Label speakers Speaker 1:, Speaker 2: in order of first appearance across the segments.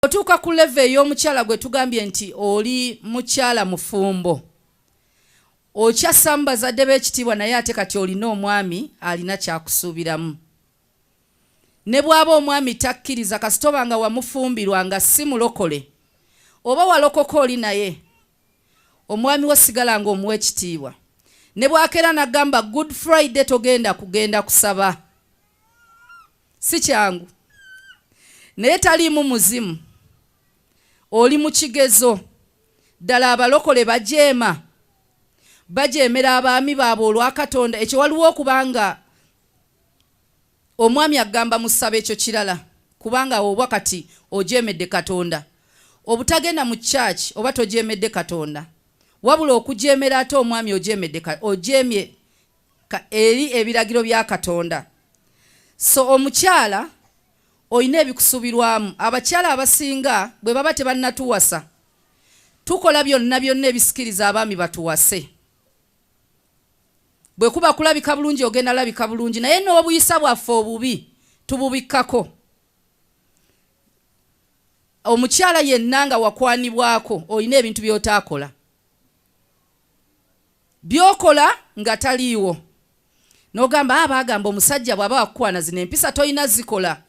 Speaker 1: Otuuka ku level ey'omukyala gwe tugambye nti oli mukyala mufumbo. Okyassa bazadde b'ekitiibwa naye ate kati olina omwami alina kyakusuubiramu. Ne bw'aba omwami takkiriza kasitoba nga wamufumbirwa nga si mulokole. Oba walokoka oli naye. Omwami wo sigala nga omuwa ekitiibwa. Ne bw'akeera n'agamba Good Friday kugenda kusaba. Si kyangu. Naye taliimu muzimu. Oli mu kigezo. Ddala abalokole bajeemera abaami baabwe olwa Katonda. Ekyo waliwo okubanga omwami agamba musaba ekyo kirala. Kubanga obwa kati ojeemedde Katonda. Obutagenda mu church oba tojeemedde Katonda. Wabula okujeemera ate omwami ojeemye eri ebiragiro bya Katonda. So omukyala oyina ebikusuubirwamu. Abakyala abasinga bwe baba tebannatuwasa tukola byonna ebisikiriza abaami batuwase. Bwe kuba kulabika bulungi ogenda labika bulungi naye n'obuyisa bwaffe obubi tububikkako. Omukyala yenna nga wakwanibwako oyina ebintu by'otaakola. Byokola nga taliiwo. N'ogamba bagamba omusajja bw'aba wakukwana zino empisa toyina zikola.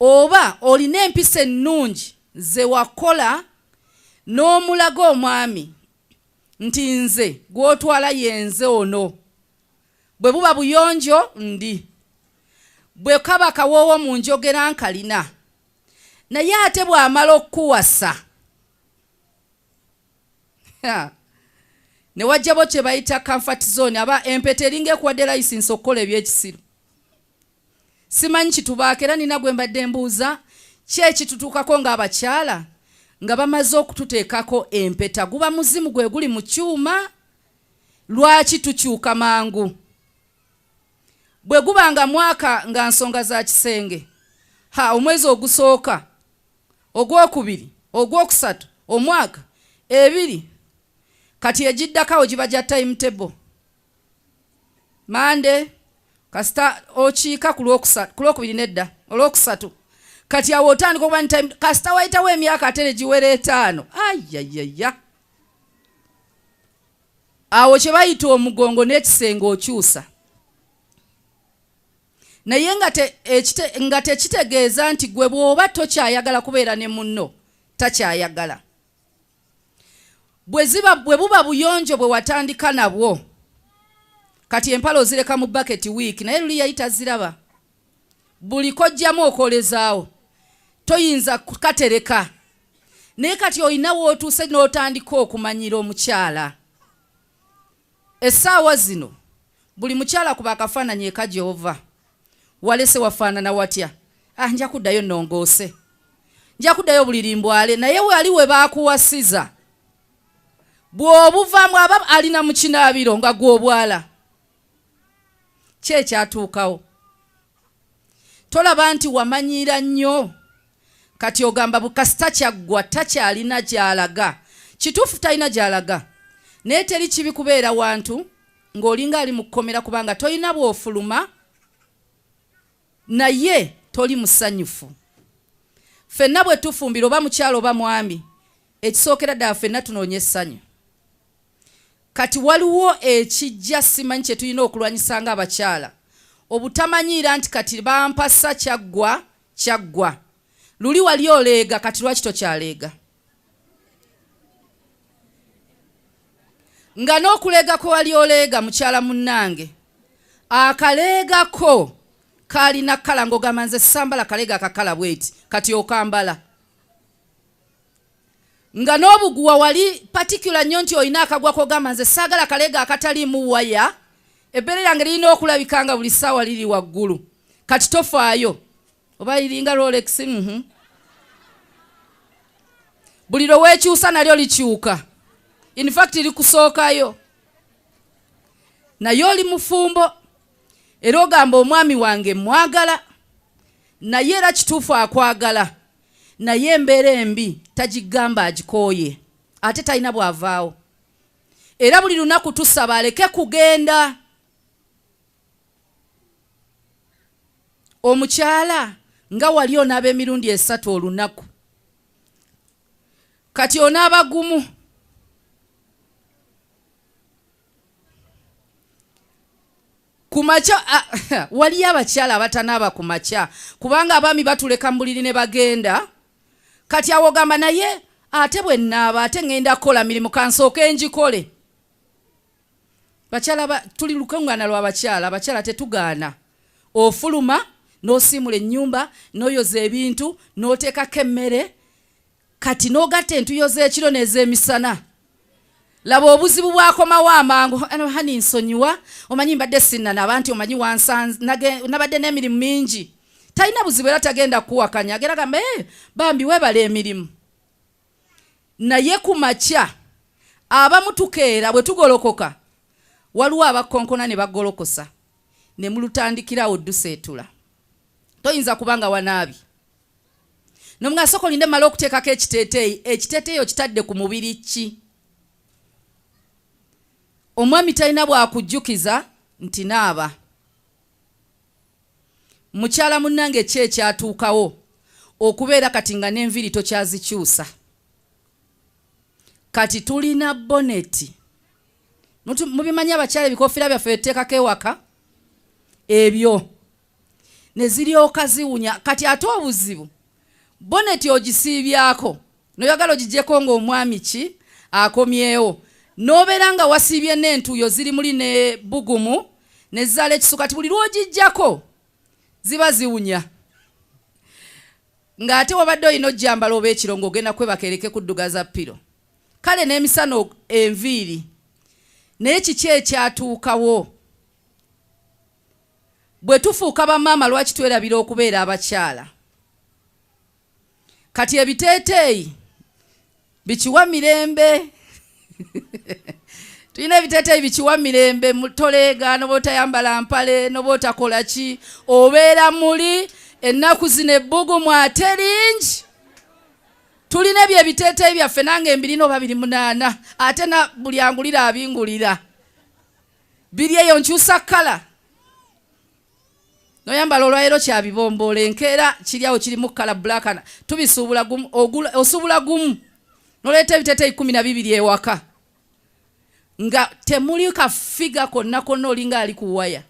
Speaker 1: Oba olina empisa ennungi ze wakola n'omulaga omwami nti nze gw'otwala yenze ono. Bwe buba buyonjo ndi. Bwe kaba kawoowo mu njogera nkalina. Naye ate bw'amala okukuwasa. Ne wajjabo kye bayita comfort zone aba empeta eringa ekuwadde license okukola ebyekisiru. Simanyi kitubaako era nina gwe mbadde mbuuza ki ekitutuukako ng'abakyala nga bamaze okututeekako empeta. Guba muzimu gwe guli mu kyuma. Lwaki tukyuka mangu? Bwe gubanga mwaka nga nsonga za kisenge. Omwezi ogusooka, ogwokubiri, ogwokusatu, omwaka, ebiri. Kati egiddakawo giba gya timetable. Mande, kasita okiika ku lwokubiri nedda, olwokusatu. Kati awo otandika okuba ni time, kasita wayitawo emyaka ate ne giwera 5. Ayayaya. Awo kye bayita omugongo n'ekisenge okyusa. Naye nga tekitegeeza nti gwe bw'oba tokyayagala kubeera ne munno takyayagala. Bwe buba buyonjo bwe watandika nabwo. Kati empalo zireka mu bucket week naye luli yayita ziraba. Buli kojjamu okolezaawo. Toyinza kukatereka. Naye kati oyina wootuuse n'otandika okumanyira omukyala. Essaawa zino buli mukyala kuba akafaananyi eka gy'ova. Walese wafaanana watya? Nja kuddayo nnongoose. Nja kuddayo bulirimbwale naye wali we baakuwasiza. Bw'obuvaamu aba alina mu kinaabiro nga gw'obwala. Ki ekyatuukawo? Tolaba nti wamanyiira nnyo. Kati ogamba bukasita kyaggwa takyalina gy'alaga. Kituufu talina gy'alaga. Naye teri kibi kubeera wantu ng'olinga ali mu kkomera kubanga tolina bw'ofuluma naye toli musanyufu. Ffenna bwe tufumbira oba mukyalo oba mwami ekisookera ddala ffenna tunoonya essanyu. Kati waliwo ekijja simanyi kye tulina okulwanyisa ng'abakyala. Obutamanyiira nti kati bampasa kyaggwa. Luli wali oleega kati lwaki tokyaleega? Nga n'okuleegako wali oleega mukyala munnange. Akaleegako kalina kala ng'ogamba nze sambala kaleega akakala bweti kati okambala. Nga n'obuguwa wali particular nnyo nti olina akagwa k'ogamba nze saagala kaleega akataliimu waya. Ebbeere lyange lirina okulabika nga buli ssaawa liri waggulu. Kati tofaayo. Oba liringa Rolex. Buli lweweekyusa nalyo likyuka. In fact likusookayo. Naye oli mufumbo. Era ogamba omwami wange mwagala. Naye era kituufu akwagala. Naye embeera embi tagigamba agikooye. Ate talina bw'avaawo. Era buli lunaku tusaba aleke kugenda. Omukyala nga wali onaaba emirundi 3 olunaku kati onaaba gumu. Kumacha wali abakyala abatanaaba kumacha kubanga abaami batuleka mu buliri ne bagenda. Kati awo gamba naye ate bwe nnaaba ate ngenda kukola mirimu kansooke njikole. Bakyala tuli lukungana lw'abakyala, abakyala tetugaana. Ofuluma n'osiimula ennyumba n'oyoza ebintu n'oteekako emmere kati n'ogatta entuyo z'ekiro n'ez'emisana. Laba obuzibu bwakomawo amangu. Hani nsonyiwa omanyi mbadde sinnana abantu omanyi wansanze nabadde n'emirimu mingi. Talina buzibu era tagenda kuwakanya agera gamba bambi webala emirimu. Naye ku makya abamu tukeera bwe tugolokoka waliwo abakonkona ne bagolokosa ne mulutandikirawo dduseetula. Toyinza kubanga wanaabi. N'omugasa kolinde mala okuteekako ekiteeteeyi. Ekiteeteeyi okitadde ku mubiri ki? Omwami talina bwakujjukiza nti naaba. Mukyala munange ki ekyatuukawo okubeera kati nga n'enviiri tokyazikyusa. Kati tulina boneti. Mubimanyi abakyala ebikofiira byaffe byetuteekako ewaka? Ebyo ne ziryoka ziwunya. Kati ate obuzibu boneti ogisiibyako noyagala ogijjeko ng'omwami ki akomyewo. N'obeera nga wasiibye n'entuuyo ziri muli ne bugumu ne zaala ekisu. Kati buli lw'ogijjako ziba ziwunya. Ng'ate wabadde olina ojjambala oba ekiro ng'ogenda kwebaka ereke kuddugaza piro. Kale n'emisana enviiri. Naye kiki ekyatuukawo? Bwe tufuuka bamaama lwaki twerabira okubeera abakyala? Kati ebiteeteeyi bikiwa mirembe. Tulina ebiteeteeyi bikiwa mirembe. Mutoleega noba otayambala mpale noba otakola ki obeera muli ennaku zino ebbugumu ate lingi. Tulina ebyo ebiteeteeyi byaffe nange 228 ate na buli angulira abingulira. Biri eyo nkyusa kkala. Noyambala olwayiro kyabibomboola enkeera kiryawo kirimu kkala black tubisuubula gumu osuubula gumu. Noleeta ebiteeteeyi 12 ewaka. Nga temuli kafiga konna konna olinga ali ku waya.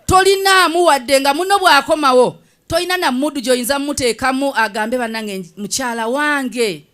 Speaker 1: Tolinaamu wadde nga muno bwakomawo. Toyina na muddu gy'oyinza muteekamu agambe bannange mukyala wange.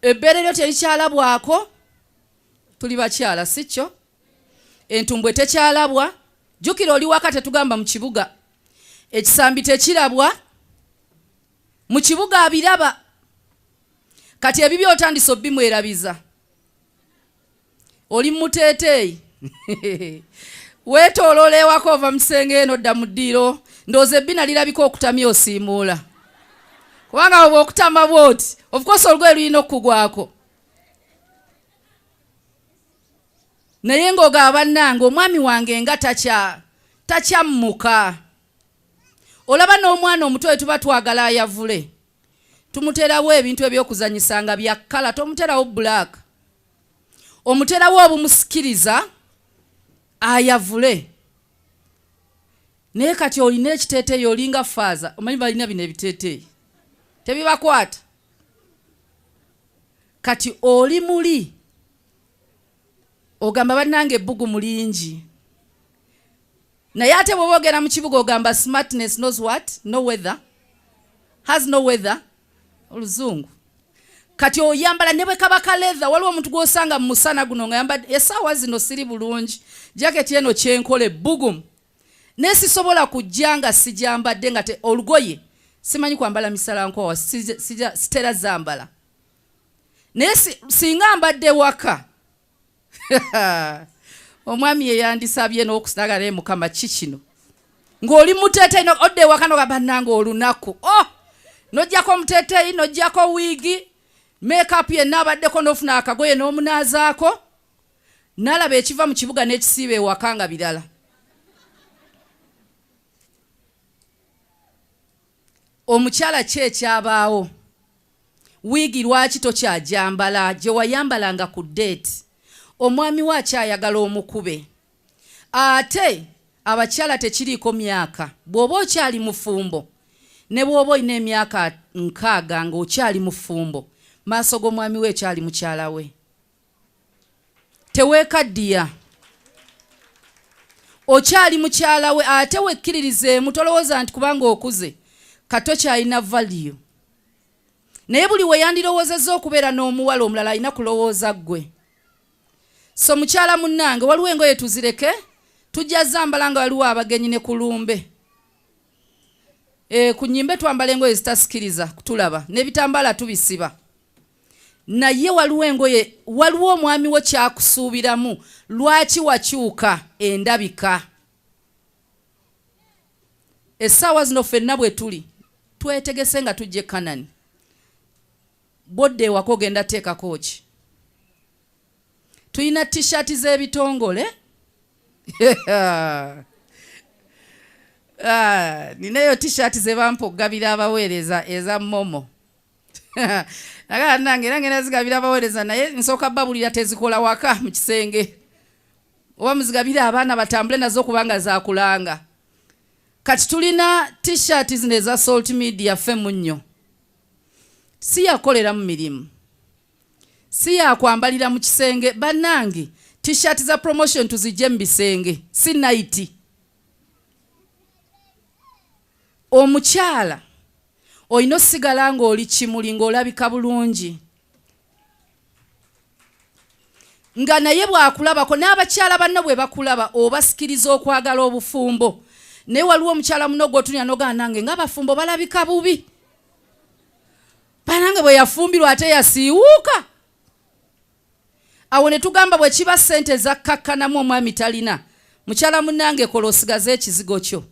Speaker 1: Ebbeere lyo terikyalabwako. Tuli bakyala si kyo. Entumbwe tekyalabwa. Jjukira oli waka tetugamba mu kibuga. Ekisambi tekirabwa. Mu kibuga abiraba. Kati ebibi otandise obimwerabiza. Oli muteeteeyi. Weetooloola ewaka ova mu kisenge eno odda mu ddiiro. Ndowooza ebbina lirabika okutamya osiimuula. Kubanga oba okutama bw'oti of course olugoye lulina okugwako. Naye ng'ogaba bannange omwami wange nga takyammuka. Olaba n'omwana omuto we tuba twagala ayavule. Tumuterawo ebintu eby'okuzanyisa nga bya kkala, tomuterawo black. Omuterawo obumusikiriza ayavule. Naye kati olina ekiteeteeyi olinga faaza. Omanyi balina bino ebiteeteeyi tebibakwata. Kati oli muli ogamba bannange ebbugumu lingi. Naye ate bw'oba ogenda mu kibuga ogamba smartness knows what? No weather. Has no weather. Oluzungu. Kati oyambala ne bwe kaba kaleza. Waliwo omuntu gw'osanga mu musana guno nga yambadde essaawa zino siri bulungi. Jaketi eno kyenkola ebbugumu. Ne sisobola kujja nga sijambadde nga olugoye. Simanyi kwambala misala nkoowa sitera zambala. Naye singa mbadde waka. Omwami yeyandisabye n'okusagala ne Mukama kikino. Ng'oli muteeteeyi odde waka n'ogamba bannange olunaku. Nojjako omuteeteeyi nojjako wiigi. Make-up ye n'abaddeko n'ofuna akagoye n'omunaazaako. Nalaba ekiva mu kibuga n'ekisiiba ewaka nga birala. Omukyala ki ekyabaawo? Wiigi lwaki tokyajambala gye wayambalanga ku date? Omwami we akyayagala omukube. Ate abakyala tekiriiko myaka. Bw'oba okyali mufumbo ne bw'oba olina emyaka 6 ng'okyali mufumbo maaso g'omwami we ekyali mukyala we. Teweekaddiya, okyali mukyala we ate wekkiririzeemu, tolowooza nti kubanga okuze kato kyalina value. Naye buli we yandirowoozezza okubeera n'omuwala omulala alina kulowooza ggwe. So mukyala munnange, waliwo engoye tuzireke, tujja zambala nga waliwo abagenyi ne kulumbe. Ku nnyimbe twambala engoye zitasikiriza kutulaba, n'ebitambaala tubisiba. Naye waliwo engoye, waliwo omwami wo kyakusuubiramu, lwaki wakyuka endabika. Essaawa zino ffenna bwe tuli twetegese nga tujje Kanani. Bodde ewaka ogenda teekako ki? Tuyina t-shirt z'ebitongole. Ninayo t-shirt ze bampa okugabira abaweereza eza Momo. Naga nange nazigabira abaweereza naye nsooka babulira tezikola waka mu kisenge. Oba muzigabira abaana batambule nazo kubanga zaakulanga. Kati tulina t-shirt zino eza Salt Media ffe munnyo. Si yakolera mu mirimu. Si yakwambalira mu kisenge. Bannange t-shirt za promotion tuzijje mu bisenge. Si night. Omukyala olina osigala ng'oli kimuli ng'olabika bulungi. Nga naye bw'akulabako n'abakyala banno bwe bakulaba obasikiriza okwagala obufumbo. Naye waliwo omukyala muno gw'otunya n'ogamba nange ng'abafumbo balabika bubi. Banange bwe yafumbirwa ate yasiiwuuka. Awo ne tugamba bwe kiba ssente zakkakkanamu omwami talina, mukyala munnange kola osigaze ekizigo kyo.